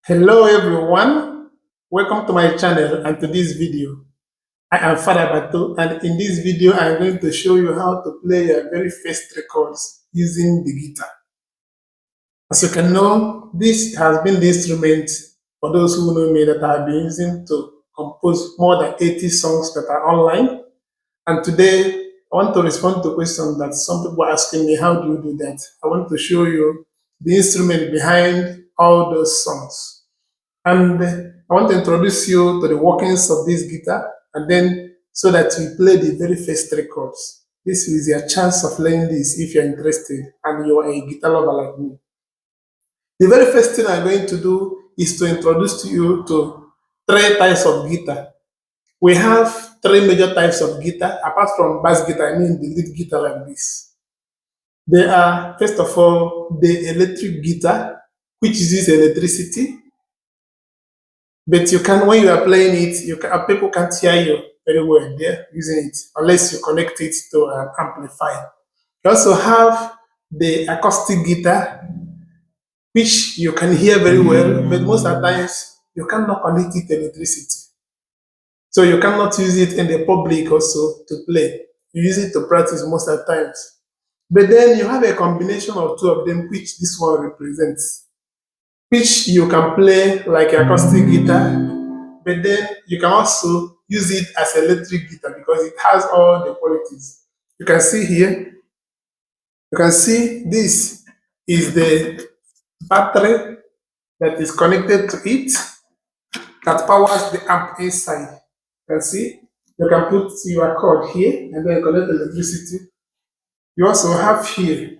Hello everyone, welcome to my channel and to this video. I am FadaBarto and in this video I am going to show you how to play your very first records using the guitar. As you can know, this has been the instrument for those who know me that I have been using to compose more than 80 songs that are online. And today I want to respond to questions that some people are asking me, how do you do that? I want to show you the instrument behind all those songs. And I want to introduce you to the workings of this guitar, and then so that you play the very first records. This is your chance of learning this if you're interested and you're a guitar lover like me. The very first thing I'm going to do is to introduce you to three types of guitar. We have three major types of guitar, apart from bass guitar, I mean the lead guitar like this. They are, first of all, the electric guitar, which uses electricity. But you can, when you are playing it, people can't hear you very well there using it unless you connect it to an amplifier. You also have the acoustic guitar, which you can hear very well, but most of the times you cannot connect it to electricity. So you cannot use it in the public also to play. You use it to practice most of the times. But then you have a combination of two of them, which this one represents, which you can play like acoustic guitar, but then you can also use it as electric guitar because it has all the qualities. You can see here, you can see this is the battery that is connected to it that powers the amp inside. You can see, you can put your cord here and then connect electricity. You also have here,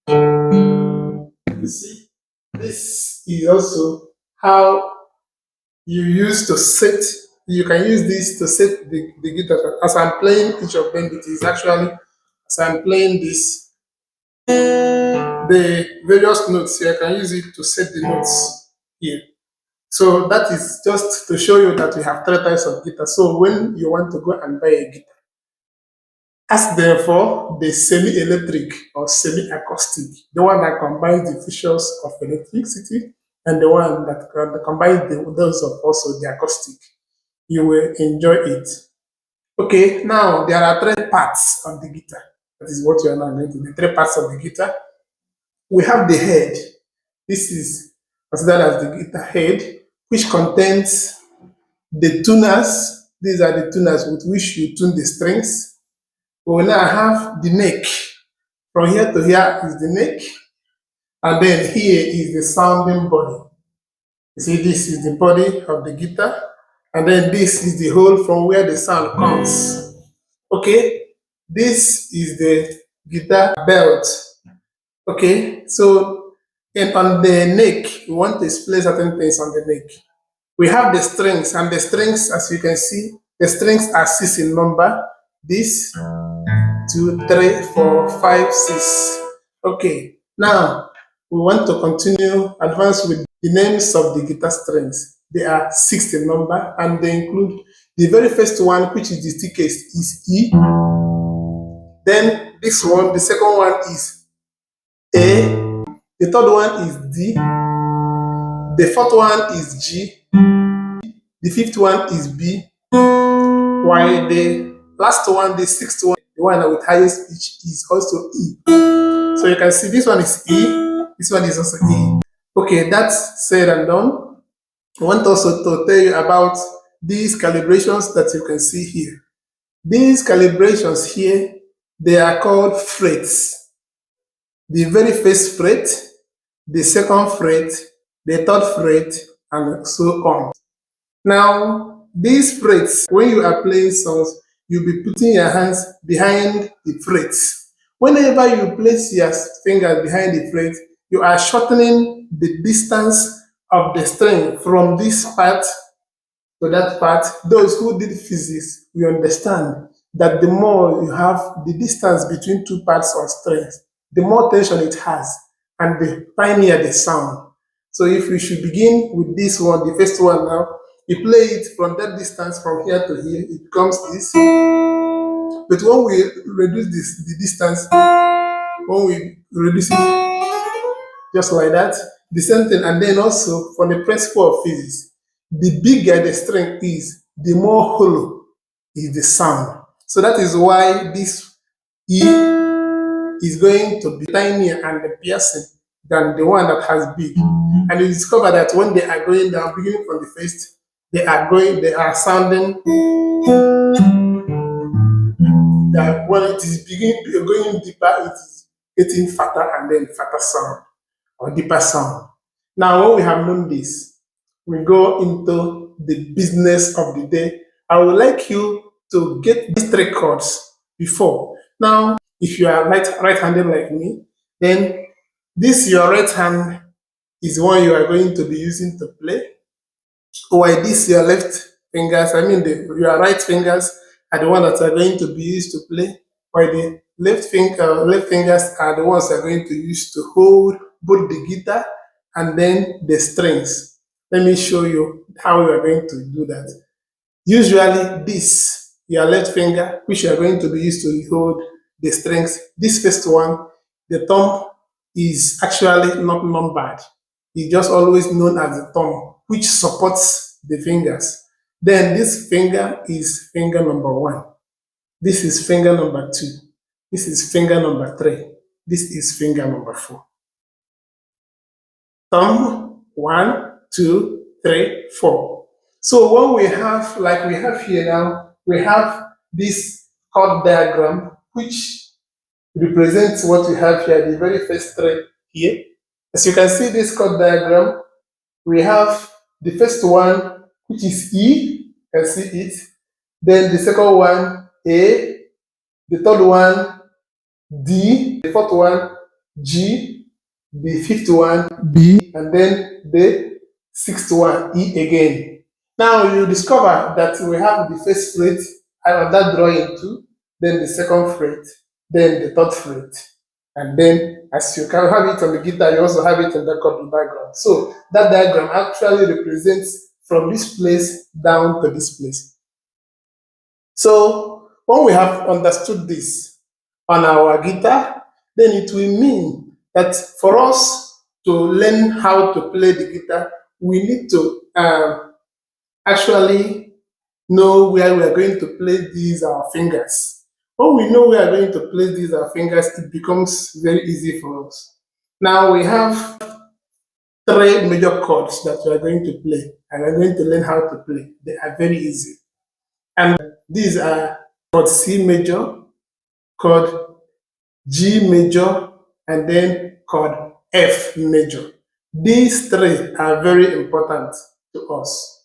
you see, this is also how you use to set, you can use this to set the guitar. As I'm playing each of them, it is actually, as I'm playing this, the various notes here, I can use it to set the notes here. So that is just to show you that we have three types of guitar. So when you want to go and buy a guitar, ask therefore the semi-electric or semi-acoustic, the one that combines the features of electricity and the one that combines those of also the acoustic. You will enjoy it. Okay, now there are three parts of the guitar. That is what you are now going to do. Three parts of the guitar. We have the head. This is considered as the guitar head, which contains the tuners. These are the tuners with which you tune the strings. We will now have the neck. From here to here is the neck, and then here is the sounding body. You see, this is the body of the guitar, and then this is the hole from where the sound comes. Okay, this is the guitar belt. Okay, so and on the neck, we want to display certain things on the neck. We have the strings, and the strings, as you can see, the strings are 6 in number. This, 2, 3, 4, 5, 6. Okay, now we want to continue advance with the names of the guitar strings. They are 6 in number, and they include the very first one, which is the thickest, is E. Then this one, the second one is A. The third one is D. The fourth one is G. The fifth one is B. While the last one, the sixth one, the one with highest pitch, is also E. So you can see this one is E. This one is also E. Okay, that's said and done. I want also to tell you about these calibrations that you can see here. These calibrations here, they are called frets. The very first fret, the second fret, the third fret, and so on. Now, these frets, when you are playing songs, you'll be putting your hands behind the frets. Whenever you place your fingers behind the fret, you are shortening the distance of the string from this part to that part. Those who did physics, you understand that the more you have the distance between two parts of strings, the more tension it has, and the tinier the sound. So if we should begin with this one, the first one now, you play it from that distance from here to here, it becomes this. But when we reduce the distance, when we reduce it just like that, The same thing, and then also from the principle of physics, the bigger the string is, the more hollow is the sound. So that is why this E is going to be tinier and piercing than the one that has big. And you discover that when they are going down, beginning from the first, they are sounding that when it is going deeper, it is getting fatter and then fatter sound or deeper sound. Now, when we have known this, we go into the business of the day. I would like you to get these three chords before. Now, if you are right-handed like me, then this your right hand is one you are going to be using to play. While this your left fingers, your right fingers are the ones that are going to be used to play, while the left fingers are the ones that are going to use to hold both the guitar and then the strings. Let me show you how we are going to do that. Usually this, your left finger, which you are going to be used to hold the strings, this first one, the thumb is actually not numbered. It's just always known as the thumb, which supports the fingers. Then this finger is finger number 1. This is finger number 2. This is finger number 3. This is finger number 4. Thumb, 1, 2, 3, 4. So when we have, like we have here now, we have this chord diagram, which represents what we have here, the very first three here. As you can see this chord diagram, we have the first one, which is E, you can see it. Then the second one, A. The third one, D. The fourth one, G. The fifth one, B. And then the sixth one, E again. Now you discover that we have the first fret, I have that drawing too, then the second fret, then the third fret. And then as you can have it on the guitar, you also have it in the chord background. So that diagram actually represents from this place down to this place. So when we have understood this on our guitar, then it will mean that for us to learn how to play the guitar, we need to actually know where we are going to place these our fingers. When we know we are going to place these our fingers, it becomes very easy for us. Now we have 3 major chords that we are going to play, and we're going to learn how to play. They are very easy. And these are chord C major, chord G major, and then chord F major. These 3 are very important to us.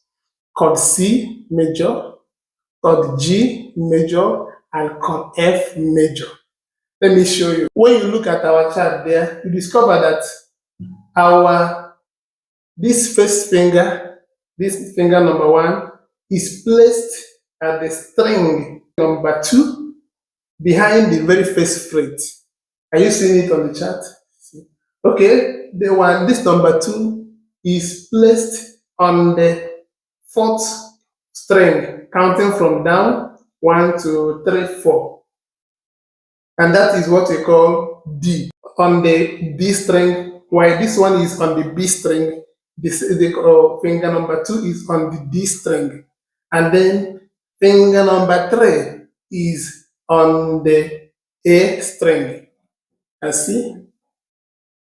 Chord C major, chord G major, and chord F major. Let me show you. When you look at our chart there, you discover that this first finger, this finger number 1, is placed at the string number 2 behind the very first fret. Are you seeing it on the chart? Okay, this number 2 is placed on the 4th string, counting from down 1, 2, 3, 4. And that is what we call D on the D string, while this one is on the B string. The finger number 2 is on the D string, and then finger number 3 is on the A string. And see,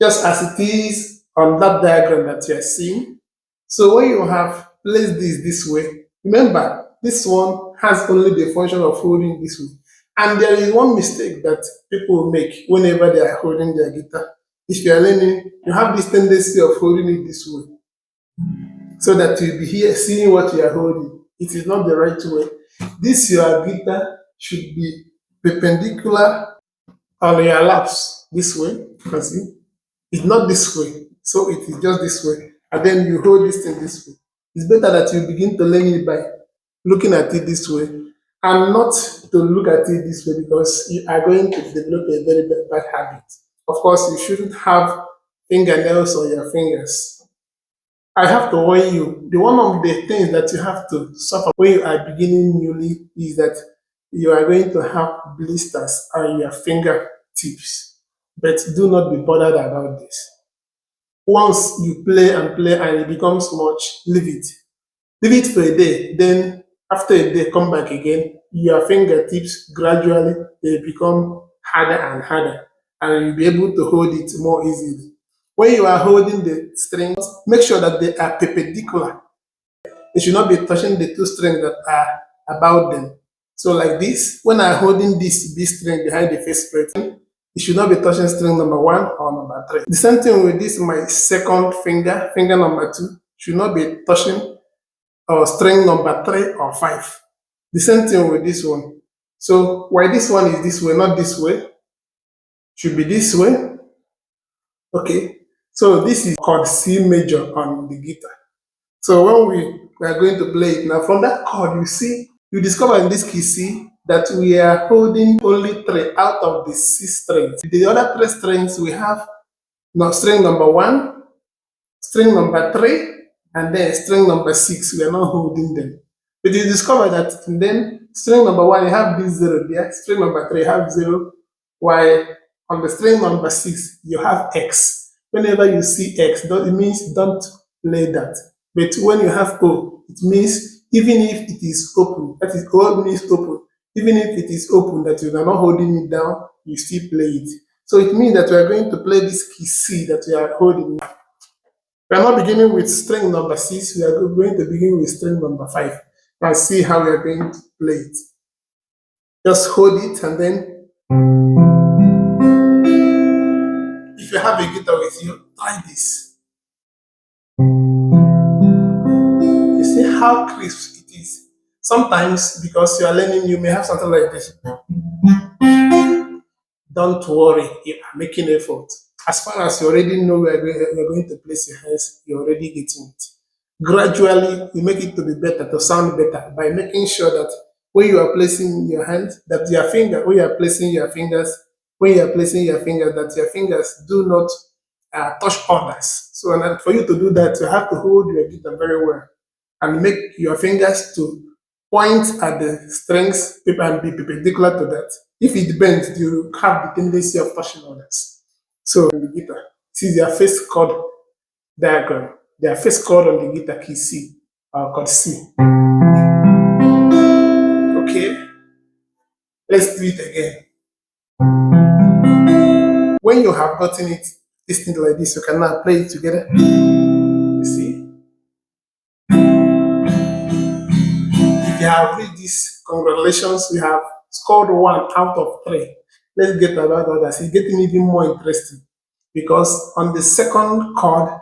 just as it is on that diagram that you are seeing. So when you have placed this way, remember this one has only the function of holding this way. And there is one mistake that people make whenever they are holding their guitar. If you are learning, you have this tendency of holding it this way, so that you'll be here seeing what you are holding. It is not the right way. This your guitar should be perpendicular on your laps this way. You can see it's not this way, so it is just this way, and then you hold this thing this way. It's better that you begin to learn it by looking at it this way, and not to look at it this way, because you are going to develop a very bad habit. Of course, you shouldn't have fingernails on your fingers. I have to warn you, one of the things that you have to suffer when you are beginning newly is that you are going to have blisters on your fingertips. But do not be bothered about this. Once you play and play and it becomes much, leave it. Leave it for a day. Then after a day, come back again. Your fingertips gradually they become harder and harder, and you'll be able to hold it more easily. When you are holding the strings, make sure that they are perpendicular. They should not be touching the two strings that are about them. So like this, when I'm holding this B string behind the first fret, it should not be touching string number 1 or number 3. The same thing with this, my second finger, finger number 2, should not be touching string number 3 or 5. The same thing with this one. So why this one is this way, not this way, should be this way. Okay, so this is chord C major on the guitar. So when we are going to play it now, from that chord, you discover in this key C that we are holding only 3 out of the 6 strings. The other 3 strings we have now string number 1, string number 3, and then string number 6. We are not holding them. But you discover that then string number 1 you have this 0 there, string number 3 you have 0, while on the string number 6 you have X. Whenever you see X, it means don't play that. But when you have O, it means even if it is open, that is O means open, even if it is open that you are not holding it down, you still play it. So it means that we are going to play this key C that we are holding. We are not beginning with string number 6, we are going to begin with string number 5 and see how we are going to play it. Just hold it and then, if you have a guitar with you, try this. You see how crisp it is. Sometimes, because you are learning, you may have something like this. Don't worry, you are making effort. As far as you already know where you're going to place your hands, you're already getting it. Gradually, you make it to be better, to sound better, by making sure that when you are placing your hands, that your finger, when you are placing your fingers, that your fingers do not touch others. So for you to do that, you have to hold your guitar very well and make your fingers to point at the strings and be perpendicular to that. If it bends, you have the tendency of touching others. So on the guitar, this is their first chord diagram. Their first chord on the guitar key C, chord C. Okay, let's do it again. When you have gotten it, this thing like this, you can now play it together. You see? If you have read this, congratulations, we have scored 1 out of 3. Let's get about others. It's getting even more interesting because on the second chord,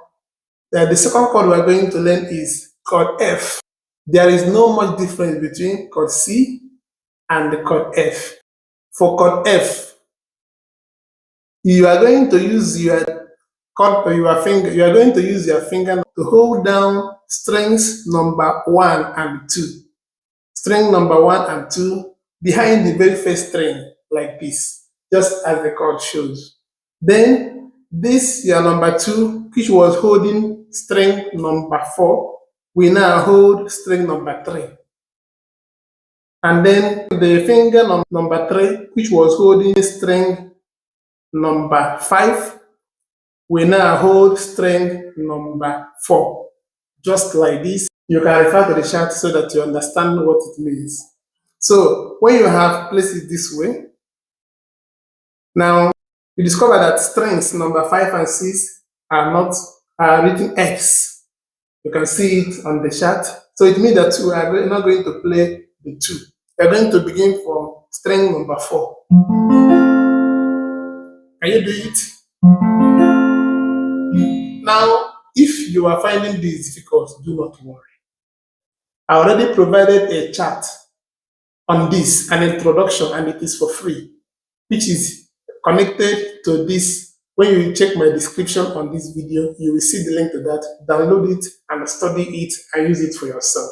the second chord we are going to learn is chord F. There is no much difference between chord C and the chord F. For chord F, you are going to use your finger. You are going to use your finger to hold down strings number 1 and 2. String number 1 and 2 behind the very first string, like this, just as the chord shows. Then this your number 2, which was holding string number 4, we now hold string number 3. And then the finger number 3, which was holding string number 5, we now hold string number 4. Just like this. You can refer to the chart so that you understand what it means. So when you have placed it this way, now you discover that strings number 5 and 6 are written X. You can see it on the chart. So it means that we are not going to play the 2. We are going to begin from string number 4. Can you do it? Now, if you are finding this difficult, do not worry. I already provided a chart on this, an introduction, and it is for free, which is connected to this. When you check my description on this video, you will see the link to that. Download it and study it and use it for yourself.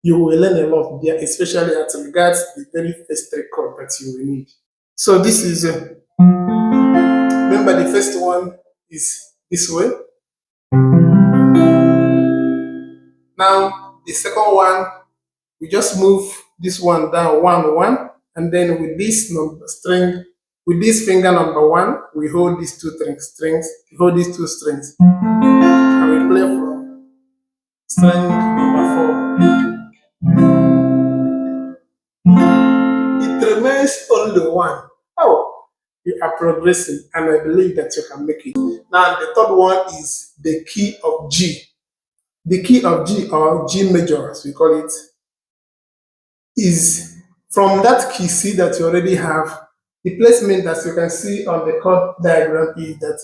You will learn a lot there, especially as regards the very first chord that you will need. So this is, remember the first one is this way. Now the second one, we just move this one down 1 1, and then with this number string With this finger number 1, we hold these strings, hold these two strings, and we play from string number 4. It remains only 1. Oh, you are progressing, and I believe that you can make it. Now, the third one is the key of G. The key of G, or G major as we call it, is from that key C that you already have. The placement, as you can see on the chord diagram, is that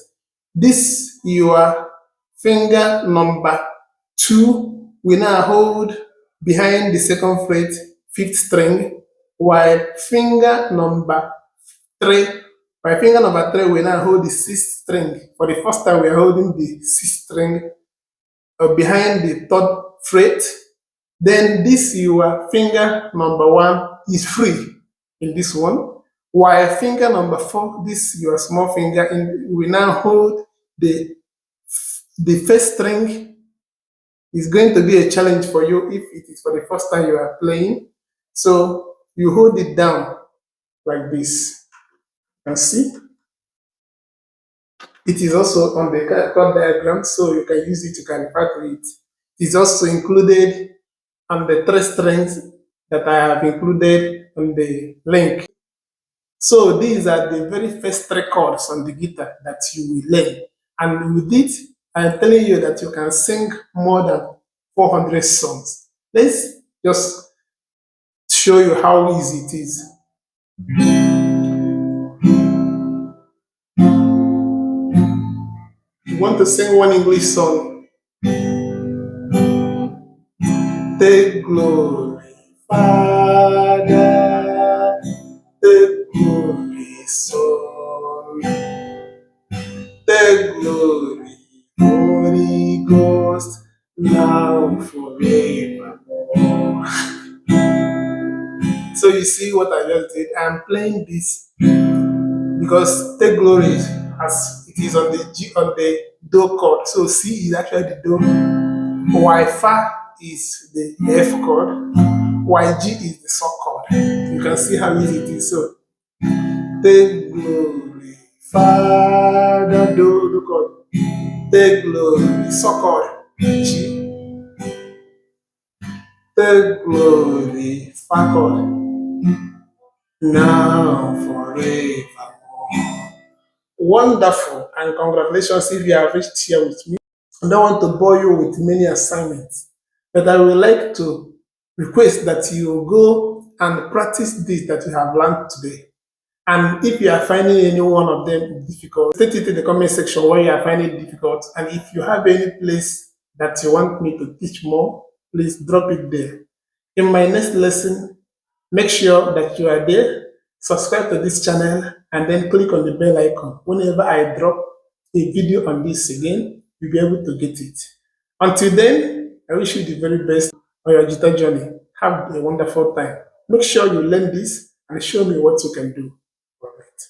this your finger number 2 will now hold behind the second fret, 5th string, while finger number 3 will now hold the 6th string. For the first time, we are holding the 6th string behind the 3rd fret. Then this your finger number 1 is free in this one, while finger number 4, this your small finger, will now hold the first string. Is going to be a challenge for you if it is for the first time you are playing. So you hold it down like this. You can see it is also on the chord diagram, so you can use it to refer to it. It is also included on the 3 strings that I have included on the link. So these are the very first 3 chords on the guitar that you will learn. And with it, I'm telling you that you can sing more than 400 songs. Let's just show you how easy it is. You want to sing one English song. Take glory, Father, take glory, Son, take glory, Holy Ghost, now forevermore. So you see what I just did? I'm playing this because take glory as it is on the do chord. So C is actually the do, while Fa is the F chord, while G is the So chord. You can see how easy it is. So take glory, Father, do chord. Take glory, So chord, G. Take glory, Fa chord, now forevermore. Wonderful, and congratulations if you have reached here with me. I don't want to bore you with many assignments, but I would like to request that you go and practice this that you have learned today. And if you are finding any one of them difficult, state it in the comment section where you are finding it difficult. And if you have any place that you want me to teach more, please drop it there. In my next lesson, make sure that you are there, subscribe to this channel, and then click on the bell icon. Whenever I drop a video on this again, you'll be able to get it. Until then, I wish you the very best on your guitar journey. Have a wonderful time. Make sure you learn this and show me what you can do. All right.